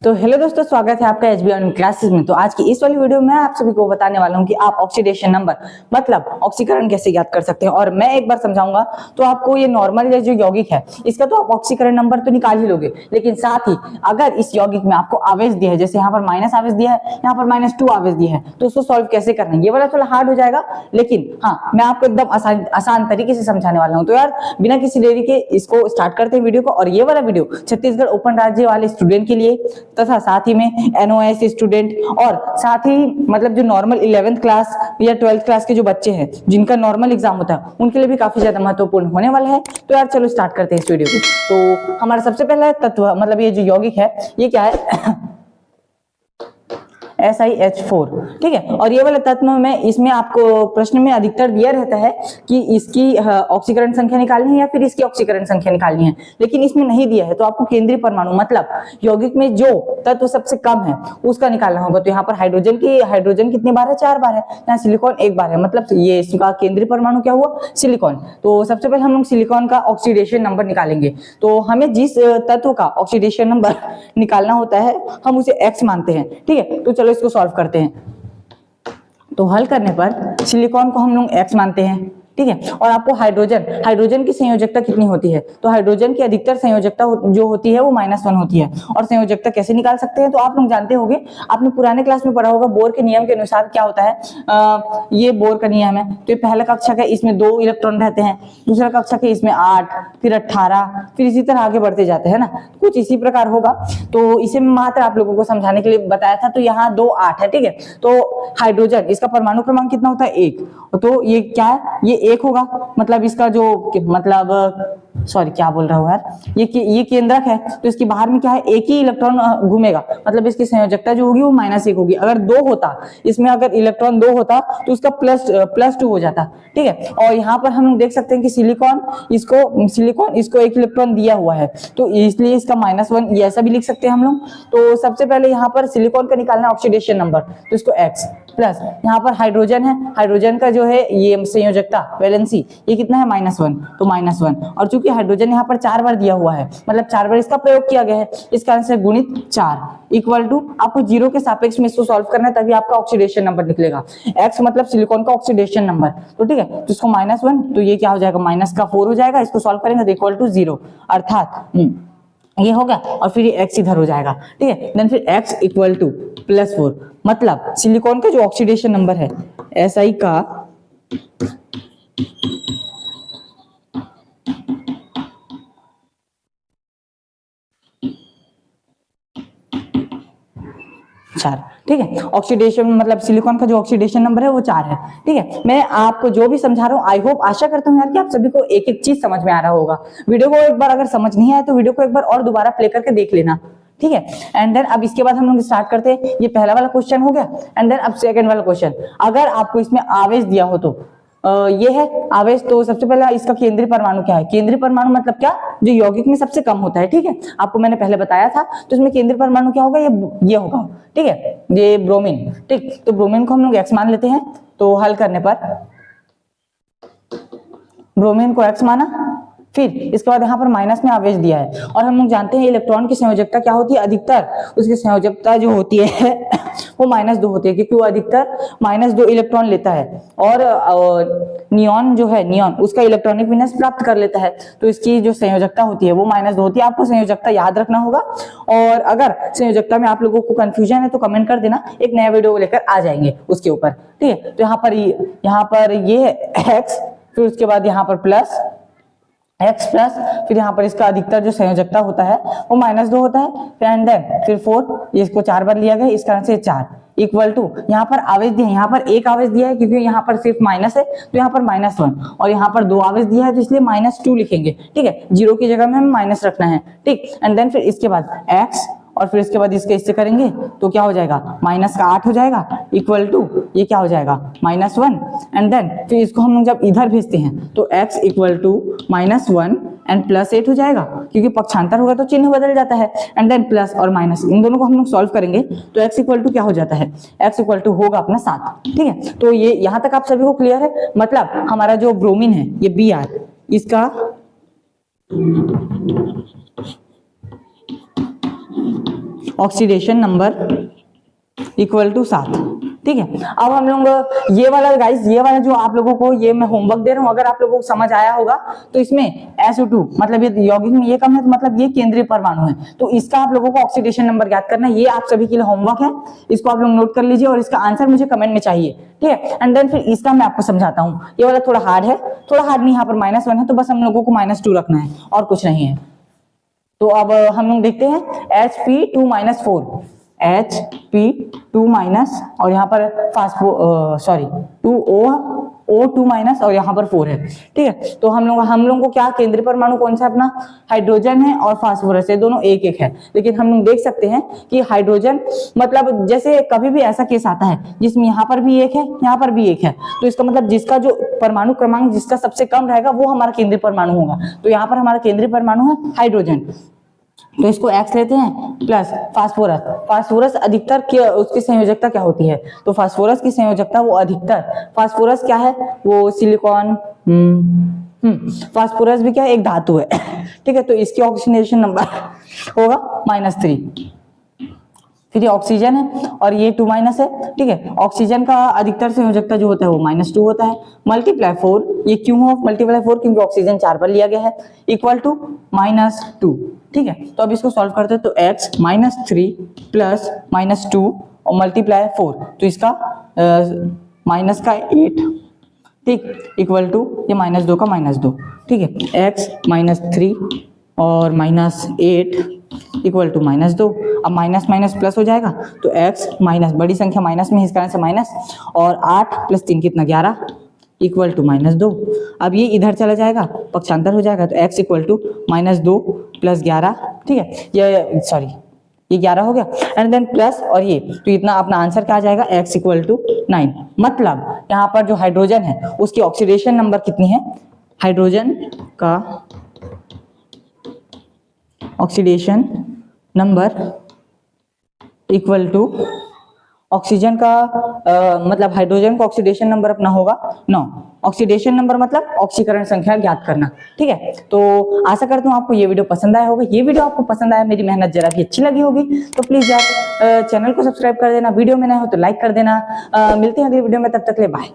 तो हेलो दोस्तों, स्वागत है आपका एचबी ऑन क्लासेस में। तो आज की इस वाली वीडियो में आप सभी को बताने वाला हूं कि आप ऑक्सीडेशन नंबर मतलब ऑक्सीकरण कैसे ज्ञात कर सकते हैं। और मैं एक बार समझाऊंगा तो आपको ये नॉर्मल जो यौगिक है इसका तो आप ऑक्सीकरण नंबर तो निकाल ही लोगे, लेकिन साथ ही अगर इस यौगिक में आपको आवेश दिया है, जैसे यहाँ पर माइनस आवेश दिया है, यहाँ पर -2 आवेश दिया है, तो उसको सॉल्व कैसे करना है ये वाला थोड़ा हार्ड हो जाएगा, लेकिन हाँ मैं आपको एकदम आसान तरीके से समझाने वाला हूँ। तो यार बिना किसी देरी के इसको स्टार्ट करते हैं वीडियो को। और ये वाला वीडियो छत्तीसगढ़ ओपन राज्य वाले स्टूडेंट के लिए तथा साथ ही में एनओएस स्टूडेंट और साथ ही मतलब जो नॉर्मल 11th क्लास या 12th क्लास के जो बच्चे हैं जिनका नॉर्मल एग्जाम होता है उनके लिए भी काफी ज्यादा महत्वपूर्ण होने वाला है। तो यार चलो स्टार्ट करते हैं इस वीडियो को। तो हमारा सबसे पहला तत्व मतलब ये जो यौगिक है ये क्या है SiH4, ठीक है। और ये वाले तत्व में इसमें आपको प्रश्न में अधिकतर दिया रहता है कि इसकी ऑक्सीकरण संख्या निकालनी है या फिर इसकी ऑक्सीकरण संख्या निकालनी है, लेकिन इसमें नहीं दिया है। तो आपको केंद्रीय परमाणु मतलब यौगिक में जो तत्व सबसे कम है उसका निकालना होगा। तो यहाँ पर हाइड्रोजन कितनी बार है? 4 बार है। यहाँ सिलिकॉन 1 बार है, मतलब ये इसका केंद्रीय परमाणु क्या हुआ? सिलिकॉन। तो सबसे पहले हम लोग सिलिकॉन का ऑक्सीडेशन नंबर निकालेंगे। तो हमें जिस तत्व का ऑक्सीडेशन नंबर निकालना होता है हम उसे X मानते हैं, ठीक है। तो चलो इसको सॉल्व करते हैं। तो हल करने पर सिलिकॉन को हम लोग X मानते हैं, ठीक है। और आपको हाइड्रोजन की संयोजकता कितनी होती है? तो हाइड्रोजन की अधिकतर संयोजकता जो होती है वो -1 होती है। और संयोजकता कैसे निकाल सकते हैं? तो आप लोग जानते होंगे, आपने पुराने क्लास में पढ़ा होगा बोर के नियम के अनुसार क्या होता है। ये बोर का नियम है। तो ये पहला कक्षा का इसमें 2 इलेक्ट्रॉन रहते हैं, दूसरा कक्षा के इसमें 8, फिर 18, फिर इसी तरह आगे बढ़ते जाते हैं ना, कुछ इसी प्रकार होगा। तो इसे मात्र आप लोगों को समझाने के लिए बताया था। तो यहाँ 2 8 है, ठीक है। तो हाइड्रोजन इसका परमाणु क्रमांक कितना होता है? 1। तो ये क्या है? ये 1 होगा, मतलब इसका जो मतलब सॉरी क्या बोल रहा हूँ यार, ये केंद्रक है। तो इसके बाहर में क्या है? एक ही इलेक्ट्रॉन घूमेगा, मतलब इसकी संयोजकता जो होगी वो -1 होगी। अगर 2 होता, इसमें अगर इलेक्ट्रॉन 2 होता तो उसका +2 हो जाता, ठीक है। और यहाँ पर हम देख सकते हैं कि सिलिकॉन इसको 1 इलेक्ट्रॉन दिया हुआ है, तो इसलिए इसका -1 ये ऐसा भी लिख सकते हैं हम लोग। तो सबसे पहले यहाँ पर सिलिकॉन का निकालना ऑक्सीडेशन नंबर, तो इसको X प्लस यहाँ पर हाइड्रोजन है, हाइड्रोजन का जो है ये संयोजकता वैलेंसी ये कितना है? -1, तो -1। और चूंकि हाइड्रोजन यहाँ पर 4 बार दिया हुआ है, मतलब 4 बार इसका प्रयोग किया गया है, इस कारण से गुणित 4 इक्वल टू आपको 0 के सापेक्ष में इसको सॉल्व करना है, तभी आपका ऑक्सीडेशन नंबर निकलेगा। X मतलब सिलिकॉन का ऑक्सीडेशन नंबर, तो ठीक है। तो इसको -1, तो ये क्या हो जाएगा? -4 हो जाएगा। इसको सॉल्व करेंगे तो इक्वल टू 0, अर्थात ये होगा और फिर ये X इधर हो जाएगा, ठीक है। देन फिर X इक्वल टू +4, मतलब सिलिकॉन का जो ऑक्सीडेशन नंबर है Si का चार, ठीक है। ऑक्सीडेशन मतलब सिलिकॉन का जो ऑक्सीडेशन नंबर है वो 4 है, ठीक है। मैं आपको जो भी समझा रहा हूँ आई होप आशा करता हूँ यार कि आप सभी को एक एक चीज समझ में आ रहा होगा। वीडियो को एक बार अगर समझ नहीं आया तो वीडियो को एक बार और दोबारा प्ले करके देख लेना, ठीक है। एंड देन अब इसके बाद हम लोग स्टार्ट करते हैं। ये पहला वाला क्वेश्चन हो गया। एंड देन अब सेकंड वाला क्वेश्चन, अगर आपको इसमें आवेश दिया हो तो ये है आवेश। तो सबसे पहला इसका केंद्रीय परमाणु क्या है? केंद्रीय परमाणु मतलब क्या? जो यौगिक में सबसे कम होता है, ठीक है। आपको मैंने पहले बताया था। तो इसमें केंद्रीय परमाणु क्या होगा? ये होगा, ठीक है, ये ब्रोमीन, ठीक। तो ब्रोमीन को हम लोग X मान लेते हैं। तो हल करने पर ब्रोमीन को X माना, फिर इसके बाद यहाँ पर माइनस में आवेश दिया है। और हम लोग जानते हैं इलेक्ट्रॉन की संयोजकता क्या होती है? अधिकतर उसकी संयोजकता जो होती है वो -2 होती है, क्योंकि वो अधिकतर -2 इलेक्ट्रॉन लेता है। और नियॉन जो है, नियॉन उसका इलेक्ट्रॉनिक विन्यास प्राप्त कर लेता है। तो इसकी जो संयोजकता होती है वो -2 होती है। आपको संयोजकता याद रखना होगा। और अगर संयोजकता में आप लोगों को कंफ्यूजन है तो कमेंट कर देना, एक नया वीडियो लेकर आ जाएंगे उसके ऊपर, ठीक है। तो यहाँ पर ये है X, फिर उसके बाद यहाँ पर X प्लस, फिर यहाँ पर इसका अधिकतर जो संयोजकता होता है वो -2 होता है। एंड देन फिर 4, इसको 4 बार लिया गया, इस कारण से 4 इक्वल टू यहाँ पर आवेश दिया है, यहाँ पर 1 आवेश दिया है क्योंकि यहाँ पर सिर्फ माइनस है, तो यहाँ पर -1। और यहाँ पर 2 आवेश दिया है तो इसलिए -2 लिखेंगे, ठीक है। 0 की जगह में हमें माइनस रखना है, ठीक। एंड देन फिर इसके बाद X, और फिर इसके बाद इससे करेंगे तो क्या हो जाएगा? -8 हो जाएगा इक्वल टू ये क्या हो जाएगा? -1। एंड देन फिर इसको हम लोग जब इधर भेजते हैं तो X इक्वल टू -1 एंड +8 हो जाएगा, क्योंकि पक्षांतर होगा तो चिन्ह बदल जाता है। एंड देन प्लस और माइनस इन दोनों को हम लोग सॉल्व करेंगे तो X इक्वल टू क्या हो जाता है? X इक्वल टू होगा अपना 7, ठीक है। तो ये यहाँ तक आप सभी को क्लियर है। मतलब हमारा जो ब्रोमीन है ये Br, इसका ऑक्सीडेशन नंबर इक्वल टू 7। ठीक है, अब हम लोग ये वाला गाइस, ये वाला जो आप लोगों को ये मैं होमवर्क दे रहा हूं, अगर आप लोगों को समझ आया होगा तो इसमें SO2 मतलब ये यौगिक में ये कम है तो मतलब ये केंद्रीय परमाणु है, तो इसका आप लोगों को ऑक्सीडेशन नंबर ज्ञात करना है। ये आप सभी के लिए होमवर्क है, इसको आप लोग नोट कर लीजिए और इसका आंसर मुझे कमेंट में चाहिए। ठीक है, एंड देन फिर इसका मैं आपको समझाता हूँ। ये वाला थोड़ा हार्ड है, थोड़ा हार्ड नहीं, यहाँ पर -1 है, तो बस हम लोगों को -2 रखना है और कुछ नहीं है। तो अब हम लोग देखते हैं Hp2-4, Hp2- और यहाँ पर सॉरी 2O2- और यहाँ पर 4 है। ठीक है, तो हम लोग को क्या केंद्रीय परमाणु कौन सा अपना हाइड्रोजन है और फास्फोरस है, दोनों एक एक है। लेकिन हम लोग देख सकते हैं कि हाइड्रोजन मतलब जैसे कभी भी ऐसा केस आता है जिसमें यहाँ पर भी एक है, यहाँ पर भी एक है, तो इसका मतलब जिसका जो परमाणु क्रमांक जिसका सबसे कम रहेगा वो हमारा केंद्रीय परमाणु होगा। तो यहाँ पर हमारा केंद्रीय परमाणु है हाइड्रोजन, तो इसको X लेते हैं प्लस फास्फोरस। फास्फोरस अधिकतर उसकी संयोजकता क्या होती है, तो फास्फोरस की संयोजकता वो अधिकतर, फास्फोरस क्या है वो सिलिकॉन, फास्फोरस भी क्या है एक धातु है। ठीक है, तो इसकी ऑक्सीडेशन नंबर होगा -3। फिर ये ऑक्सीजन है और ये 2- है। ठीक है, ऑक्सीजन का अधिकतर संयोजकता जो होता है वो -2 होता है, मल्टीप्लाई 4। ये क्यों हो मल्टीप्लाई 4, क्योंकि ऑक्सीजन 4 पर लिया गया है, इक्वल टू -2। ठीक है, तो अब इसको सॉल्व करते हैं, तो x -3 प्लस -2 और मल्टीप्लाई 4, तो इसका माइनस का 8, ठीक, इक्वल टू ये -2 का -2। ठीक है, x -3 और -8 इक्वल टू -2। अब माइनस माइनस प्लस हो जाएगा, तो x माइनस, बड़ी संख्या माइनस में, इस कारण से माइनस, और 8 + 3 कितना 11 इक्वल टू -2। अब ये इधर चला जाएगा, पक्षांतर हो जाएगा, तो x इक्वल टू -2 + 11। ठीक है, ये सॉरी ये 11 हो गया, एंड देन प्लस और ये, तो इतना अपना आंसर क्या आ जाएगा, x इक्वल टू 9। मतलब यहाँ पर जो हाइड्रोजन है उसकी ऑक्सीडेशन नंबर कितनी है, हाइड्रोजन का oxidation number equal to oxygen का मतलब हाइड्रोजन का ऑक्सीडेशन नंबर अपना होगा 9। ऑक्सीडेशन नंबर मतलब ऑक्सीकरण संख्या ज्ञात करना। ठीक है, तो आशा करता हूँ आपको ये वीडियो पसंद आया होगा। ये वीडियो आपको पसंद आया, मेरी मेहनत जरा भी अच्छी लगी होगी तो प्लीज आप चैनल को सब्सक्राइब कर देना, वीडियो में नए हो तो लाइक कर देना। मिलते हैं अगले वीडियो में, तब तक के लिए बाय।